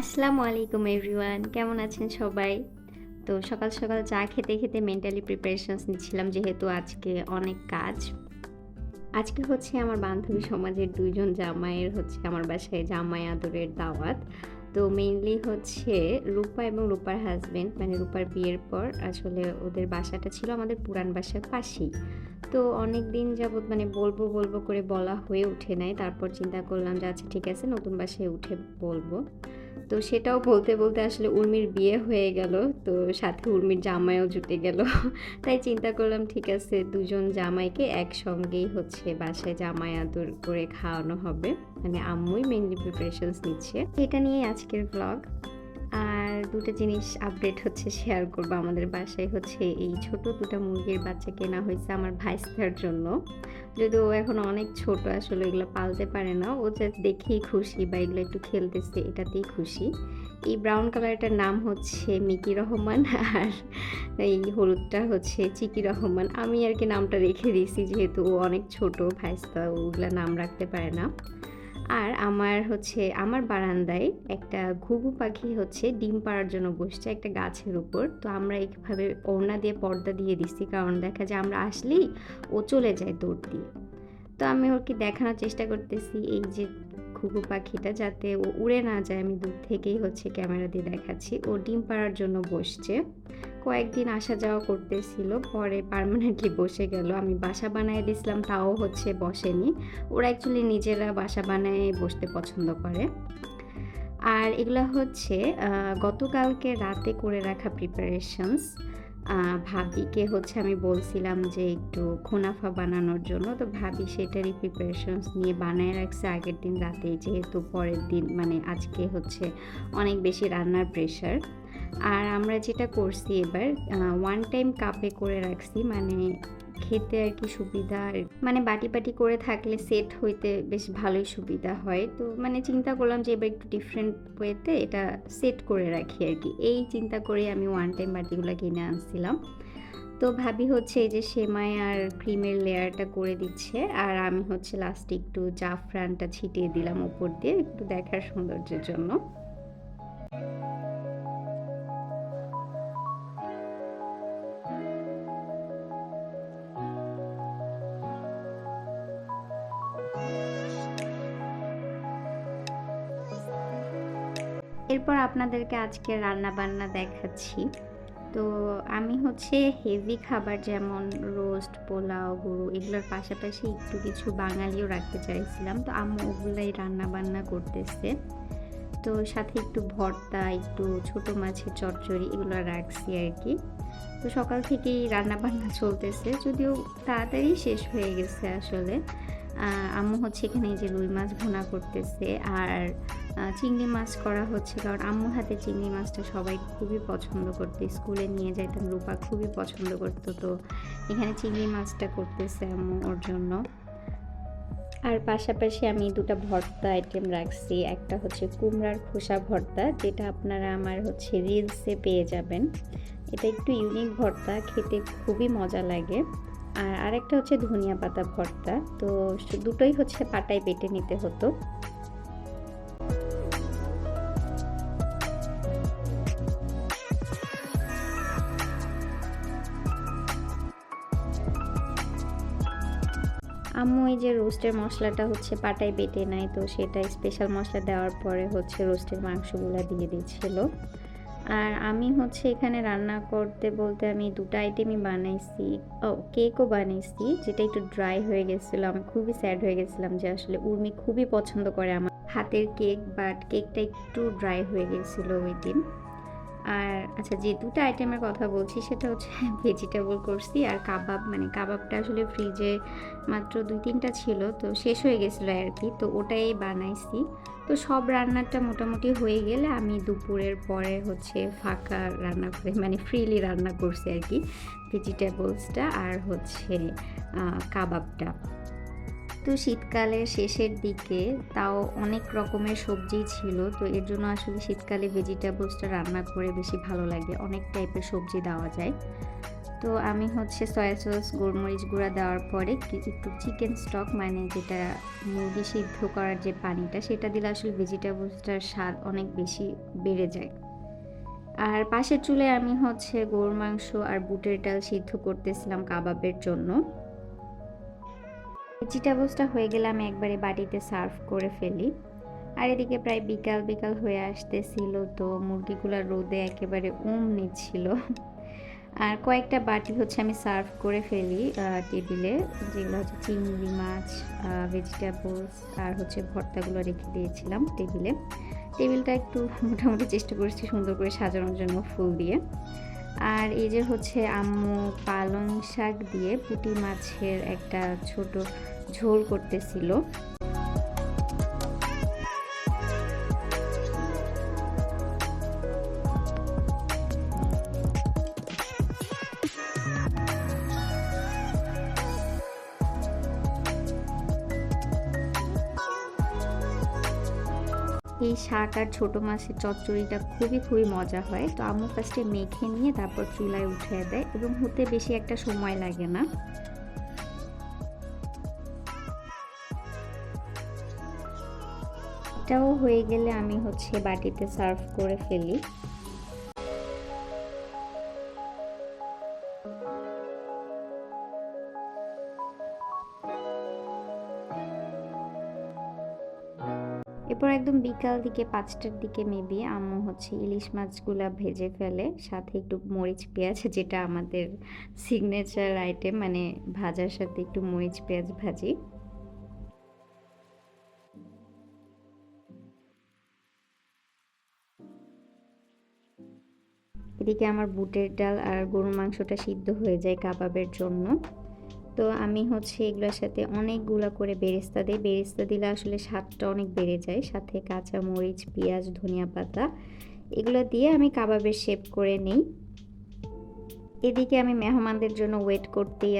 আসসালামু আলাইকুম এভরিওয়ান, কেমন আছেন সবাই? তো সকাল সকাল চা খেতে খেতে মেন্টালি প্রিপারেশনস নিচ্ছিলাম, যেহেতু আজকে অনেক কাজ। আজকে হচ্ছে আমার বান্ধবী সমাজের ২ জন জামাইয়ের হচ্ছে আমার বাসায় জামাই আদরের দাওয়াত। তো মেইনলি হচ্ছে রূপা এবং রূপার হাসব্যান্ড, মানে রূপার বিয়ের পর আসলে ওদের বাসাটা ছিল আমাদের পুরান বাসার পাশেই। তো অনেকদিন যাবৎ মানে বলবো করে বলা হয়ে ওঠে নাই। তারপর চিন্তা করলাম যে আচ্ছা ঠিক আছে, নতুন বাসায় উঠে বলবো। তো সেটাও বলতে আসলে উর্মির বিয়ে হয়ে গেল। তো সাথে উর্মির জামাইও জুটে গেল। তাই চিন্তা করলাম ঠিক আছে, ২ জন জামাইকে একসঙ্গেই হচ্ছে বাসায় জামাই আদর করে খাওয়ানো হবে। মানে আম্মুই মেইনলি প্রিপারেশনস নিচ্ছে। এটা নিয়েই আজকের ভ্লগ। আর ২ টা জিনিস আপডেট হচ্ছে শেয়ার করব। আমাদের বাসায় হচ্ছে এই ছোট ২ টা মুরগির বাচ্চা কেনা হয়েছে আমার ভাইস্তার জন্য। যদিও ও এখন অনেক ছোট, আসলে এগুলো পালতে পারে না। ও জাস্ট দেখেই খুশি বা এগুলো একটু খেলতেছে এটাতেই খুশি। এই ব্রাউন কালারটার নাম হচ্ছে মিকি রহমান আর এই হলুদটা হচ্ছে চিকি রহমান। আমি আরকি নামটা রেখে দিয়েছি, যেহেতু ও অনেক ছোট ভাইস্তা, ওগুলা নাম রাখতে পারে না। আর আমার বারান্দায় একটা ঘুঘু পাখি হচ্ছে ডিম পাড়ার জন্য বসছে একটা গাছের উপর। তো আমরা এইভাবে ওড়না দিয়ে পর্দা দিয়ে দিছি, কারণ দেখা যায় আমরা আসলেই ও চলে যায় দৌড় দিয়ে। তো আমি ওকে দেখানোর চেষ্টা করতেছি এই যে ঘুঘু পাখিটা, যাতে ও উড়ে না যায়। আমি দূর থেকেই হচ্ছে ক্যামেরা দিয়ে দেখাচ্ছি। ও ডিম পাড়ার জন্য বসছে। কয়েকদিন আসা যাওয়া করতেছিল, পরে পার্মানেন্টলি বসে গেল। আমি বাসা বানায় দিছিলাম, তাও হচ্ছে বসেনি। ওরা অ্যাকচুয়ালি নিজেরা বাসা বানায় বসতে পছন্দ করে। আর এগুলা হচ্ছে গতকালকে রাতে করে রাখা প্রিপারেশনস। ভাবিকে হচ্ছে আমি বলছিলাম যে একটু কুনাফা বানানোর জন্য। তো ভাবি সেটারই প্রিপারেশনস নিয়ে বানায় রাখছে আগের দিন রাতেই, যেহেতু পরের দিন মানে আজকে হচ্ছে অনেক বেশি রান্নার প্রেশার। আর আমরা যেটা করছি এবার, ওয়ান টাইম কাপে করে রাখছি, মানে খেতে আর কি সুবিধা। মানে বাটি করে থাকলে সেট হইতে বেশ ভালোই সুবিধা হয়। তো মানে চিন্তা করলাম যে এবার একটু ডিফারেন্ট ওয়েতে এটা সেট করে রাখি আর কি। এই চিন্তা করে আমি ওয়ান টাইম বাটিগুলো কিনে আনছিলাম। তো ভাবি হচ্ছে এই যে সেমাই আর ক্রিমের লেয়ারটা করে দিচ্ছে, আর আমি হচ্ছে লাস্টে একটু জাফরানটা ছিটিয়ে দিলাম উপর দিয়ে, একটু দেখার সৌন্দর্যের জন্য। এরপর আপনাদেরকে আজকে রান্না-বান্না দেখাচ্ছি। তো আমি হচ্ছে হেভি খাবার যেমন রোস্ট, পোলাও, গরু এগুলোর পাশাপাশি একটু কিছু বাঙালিও রাখতে চাইছিলাম। তো আম্মু ওগুলাই রান্না-বান্না করতেছে। তো সাথে একটু ভর্তা, একটু ছোট মাছের চচ্চড়ি এগুলো রাখছি আরকি। তো সকাল থেকেই রান্না-বান্না চলতেছে, যদিও তাড়াতাড়ি শেষ হয়ে গেছে আসলে। আম্মু হচ্ছে এখানে এই যে রুই মাছ ভুনা করতেছে, আর চিংড়ি মাছ করা হচ্ছে, কারণ আম্মুর হাতে চিংড়ি মাছটা সবাই খুবই পছন্দ করতো। স্কুলে নিয়ে যাইতাম, রূপা খুবই পছন্দ করতো। তো এখানে চিংড়ি মাছটা করতেছে আম্মু ওর জন্য। আর পাশাপাশি আমি ২ টা ভর্তা আইটেম রাখছি। একটা হচ্ছে কুমড়ার খোসা ভর্তা, যেটা আপনারা আমার হচ্ছে রিলসে পেয়ে যাবেন। এটা একটু ইউনিক ভর্তা, খেতে খুবই মজা লাগে। আর আরেকটা হচ্ছে ধনিয়া পাতা ভর্তা। তো দুটোই হচ্ছে পাটায় বেটে নিতে হতো। আম্মু এই যে রোস্টের মশলাটা হচ্ছে পাটায় বেটে নেয়, তো সেটা স্পেশাল মশলা দেওয়ার পরে হচ্ছে রোস্টের মাংসগুলো দিয়ে দিচ্ছিল। আর আমি হচ্ছে এখানে রান্না করতে বলতে আমি ২ টা আইটেমই বানাইছি। কেকও বানাইছি, যেটা একটু ড্রাই হয়ে গেছিলো। আমি খুবই স্যাড হয়ে গেছিলাম যে আসলে উর্মি খুবই পছন্দ করে আমার হাতের কেক, বাট কেকটা একটু ড্রাই হয়ে গেছিলো ওই দিন। আর আচ্ছা, যে ২ টা আইটেমের কথা বলছি সেটা হচ্ছে ভেজিটেবল করছি, আর কাবাব, মানে কাবাবটা আসলে ফ্রিজে মাত্র ২-৩ টা ছিল, তো শেষ হয়ে গেছিলো আর কি। তো ওটাই বানাইছি। তো সব রান্নাটা মোটামুটি হয়ে গেলে আমি দুপুরের পরে হচ্ছে ফাঁকা রান্না করে, মানে ফ্রিলি রান্না করছি আর কি, ভেজিটেবলসটা আর হচ্ছে কাবাবটা। তো শীতকালের শেষের দিকে তাও অনেক রকমের সবজি ছিল, তো এর জন্য আসলে শীতকালে ভেজিটেবলসটা রান্না করে বেশি ভালো লাগে, অনেক টাইপের সবজি দেওয়া যায়। তো আমি হচ্ছে সয়া সস, গোলমরিচ গুঁড়া দেওয়ার পরে একটু চিকেন স্টক মানে যেটা মুরগি সিদ্ধ করার যে পানিটা সেটা দিলে আসলে ভেজিটেবলসটার স্বাদ অনেক বেশি বেড়ে যায়। আর পাশের চুলায় আমি হচ্ছে গরুর মাংস আর বুটের ডাল সিদ্ধ করতেছিলাম কাবাবের জন্য। ভেজিটেবলসটা হয়ে গেলে আমি একবারে বাটিতে সার্ভ করে ফেলি। আর এদিকে প্রায় বিকাল বিকাল হয়ে আসতেছিল, তো মুরগিগুলা রোদে একেবারে নিচ্ছিল। আর কয়েকটা বাটি হচ্ছে আমি সার্ভ করে ফেলি টেবিলে, যেগুলো হচ্ছে চিংড়ি মাছ, ভেজিটেবলস আর হচ্ছে ভর্তাগুলো রেখে দিয়েছিলাম টেবিলে। টেবিলটা একটু মোটামুটি চেষ্টা করেছি সুন্দর করে সাজানোর জন্য ফুল দিয়ে। আর এই যে হচ্ছে আম্মু পালং শাক দিয়ে পুঁটি মাছের একটা ছোট ঝোল করতেছিল। এই শাক আর ছোট মাছের চচ্চড়িটা খুবই মজা হয়। তো আম্মু ফার্স্টে মেখে নিয়ে তারপর চুলায় উঠিয়ে দেয় এবং হতে বেশি একটা সময় লাগে না। এটাও হয়ে গেলে আমি হচ্ছে বাটিতে সার্ভ করে ফেলি। এরপর একদম বিকাল দিকে 5টার দিকে মেবি আম্মু হচ্ছে ইলিশ মাছগুলা ভেজে ফেলে, সাথে একটু মরিচ পেঁয়াজ, যেটা আমাদের সিগনেচার আইটেম, মানে ভাজার সাথে একটু মরিচ পেঁয়াজ ভাজি। এদিকে আমার বুটের ডাল আর গরুর মাংসটা সিদ্ধ হয়ে যায় কাবাবের জন্য। তো আমি হচ্ছে এগুলোর সাথে অনেকগুলা করে বেরেস্তা দিই। বেরেস্তা দিলে আসলে স্বাদটা অনেক বেড়ে যায়। সাথে কাঁচা মরিচ, পেঁয়াজ, ধনিয়া পাতা এগুলো দিয়ে আমি কাবাবের শেপ করে নিই। এদিকে আমি মেহমানদের জন্য ওয়েট করতেই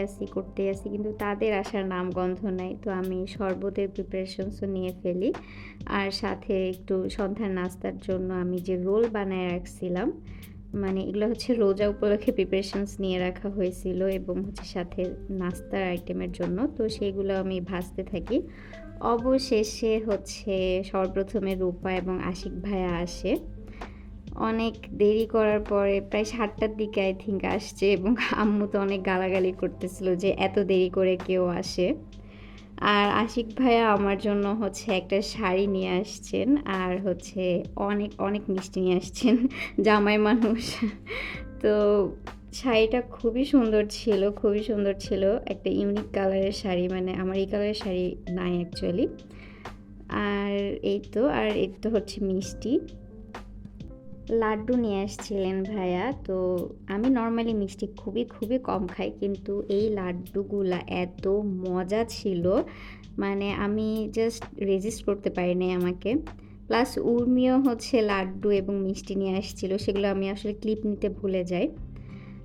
আসি কিন্তু তাদের আসার নাম গন্ধ নাই। তো আমি শরবতের প্রিপারেশনসও নিয়ে ফেলি। আর সাথে একটু সন্ধ্যার নাস্তার জন্য আমি যে রোল বানায় রাখছিলাম, মানে এগুলো হচ্ছে রোজা উপলক্ষে প্রিপারেশনস নিয়ে রাখা হয়েছিল এবং হচ্ছে সাথে নাস্তার আইটেমের জন্য, তো সেগুলো আমি ভাজতে থাকি। অবশেষে হচ্ছে সর্বপ্রথমে রূপা এবং আশিক ভাইয়া আসে। অনেক দেরি করার পরে প্রায় 7টার দিকে আই থিঙ্ক আসছে এবং আম্মু তো অনেক গালাগালি করতেছিল যে এত দেরি করে কেউ আসে। আর আশিক ভাইয়া আমার জন্য হচ্ছে একটা শাড়ি নিয়ে আসছেন আর হচ্ছে অনেক অনেক মিষ্টি নিয়ে আসছেন। জামাই মানুষ। তো শাড়িটা খুবই সুন্দর ছিল, একটা ইউনিক কালারের শাড়ি, মানে আমার এই কালারের শাড়ি নাই অ্যাকচুয়ালি। আর এই তো হচ্ছে মিষ্টি, লাড্ডু নিয়ে আসছিলেন ভাইয়া। তো আমি নর্মালি মিষ্টি খুবই কম খাই, কিন্তু এই লাড্ডুগুলা এত মজা ছিল, মানে আমি জাস্ট রেজিস্ট করতে পারিনি আমাকে। প্লাস উর্মিও হচ্ছে লাড্ডু এবং মিষ্টি নিয়ে আসছিল, সেগুলো আমি আসলে ক্লিপ নিতে ভুলে যাই।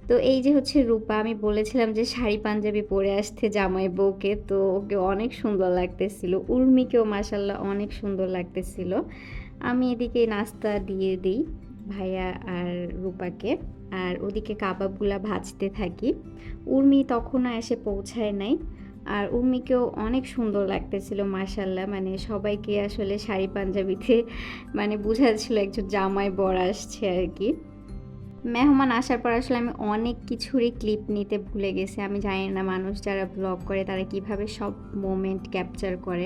তো এই যে হচ্ছে রূপা, আমি বলেছিলাম যে শাড়ি পাঞ্জাবি পরে আসতে জামাই বউকে, তো ওকে অনেক সুন্দর লাগতেছিল। উর্মিকেও মাশাল্লাহ অনেক সুন্দর লাগতেছিল। আমি এদিকে নাস্তা দিয়ে দিই ভাইয়া আর রূপাকে, আর ওদিকে কাবাবগুলা ভাজতে থাকি। উর্মি তখনও এসে পৌঁছায় নাই, আর উর্মিকেও অনেক সুন্দর লাগতেছিল মাশাল্লাহ, মানে সবাইকে আসলে শাড়ি পাঞ্জাবিতে মানে বোঝাচ্ছিল একজন জামাই বর আসছে আর কি। মেহমান আসার পর আসলে আমি অনেক কিছুরই ক্লিপ নিতে ভুলে গেছি। আমি জানি না মানুষ যারা ব্লগ করে তারা কিভাবে সব মোমেন্ট ক্যাপচার করে।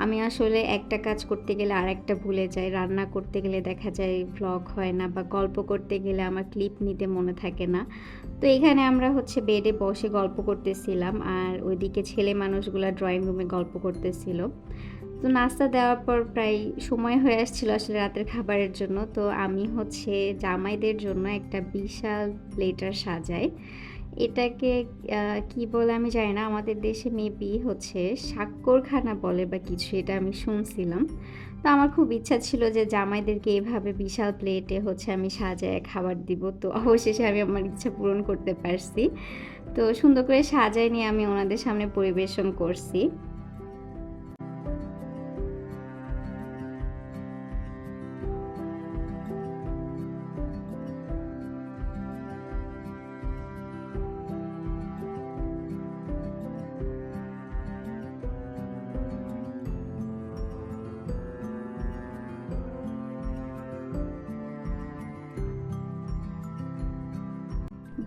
আমি আসলে একটা কাজ করতে গেলে আরেকটা ভুলে যাই, রান্না করতে গেলে দেখা যায় ব্লগ হয় না, বা গল্প করতে গেলে আমার ক্লিপ নিতে মনে থাকে না। তো এখানে আমরা হচ্ছে বেডে বসে গল্প করতেছিলাম, আর ওইদিকে ছেলে মানুষগুলা ড্রয়িং রুমে গল্প করতেছিল। তো নাস্তা দেওয়ার পর প্রায় সময় হয়ে আসছিল আসলে রাতের খাবারের জন্য। তো আমি হচ্ছে জামাইদের জন্য একটা বিশাল প্লেটার সাজাই। এটাকে কি বলে আমি জানি না, আমাদের দেশে মেবি হচ্ছে শাক্করখানা বলে বা কিছু, এটা আমি শুনছিলাম। তো আমার খুব ইচ্ছা ছিল যে জামাইদেরকে এভাবে বিশাল প্লেটে হচ্ছে আমি সাজায় খাবার দিব। তো অবশেষে আমি আমার ইচ্ছা পূরণ করতে পারছি। তো সুন্দর করে সাজায় নিয়ে আমি ওনাদের সামনে পরিবেশন করছি।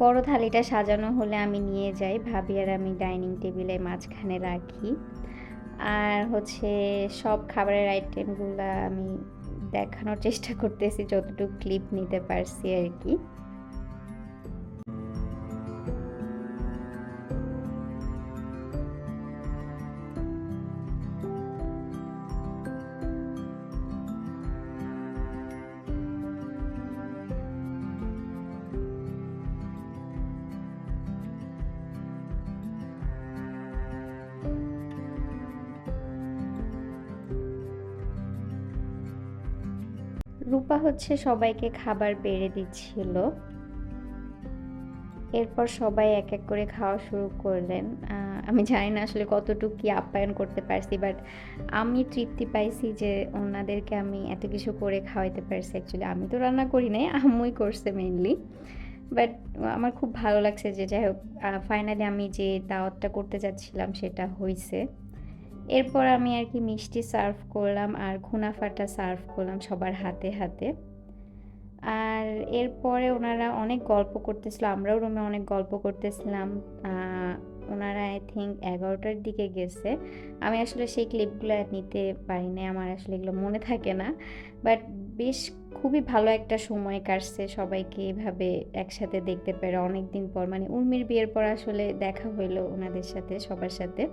বড় থালিটা সাজানো হলে আমি নিয়ে যাই, ভাবি আর আমি ডাইনিং টেবিলে মাঝখানে রাখি। আর হচ্ছে সব খাবারের আইটেমগুলা আমি দেখানোর চেষ্টা করতেছি যতটুকু ক্লিপ নিতে পারছি আরকি। রূপা হচ্ছে সবাইকে খাবার বেড়ে দিচ্ছিল। এরপর সবাই এক এক করে খাওয়া শুরু করলেন। আমি জানি না আসলে কতটুকু কি আপ্যায়ন করতে পারছি, বাট আমি তৃপ্তি পাইছি যে ওনাদেরকে আমি এত কিছু করে খাওয়াইতে পারছি। অ্যাকচুয়ালি আমি তো রান্না করি নাই, আম্মুই করছে মেইনলি। বাট আমার খুব ভালো লাগছে যে যাই হোক ফাইনালি আমি যে দাওয়াতটা করতে চাচ্ছিলাম সেটা হইছে। এরপর আমি আর কি মিষ্টি সার্ভ করলাম আর খুনাফাটা সার্ভ করলাম সবার হাতে হাতে। আর এরপরে ওনারা অনেক গল্প করতেছিল, আমরাও রুমে অনেক গল্প করতেছিলাম। ওনারা আই থিঙ্ক 11টার দিকে গেছে। আমি আসলে সেই ক্লিপগুলো নিতে পারি নাই, আমার আসলে এগুলো মনে থাকে না। বাট বেশ খুবই ভালো একটা সময় কাটছে সবাইকে এভাবে একসাথে দেখতে পেরে অনেক দিন পর, মানে উর্মির বিয়ের পর আসলে দেখা হইলো ওনাদের সাথে সবার সাথে।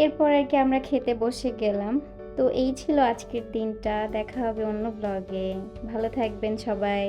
এরপর আর কি আমরা খেতে বসে গেলাম। তো এই ছিল আজকের দিনটা। দেখা হবে অন্য ব্লগে। ভালো থাকবেন সবাই।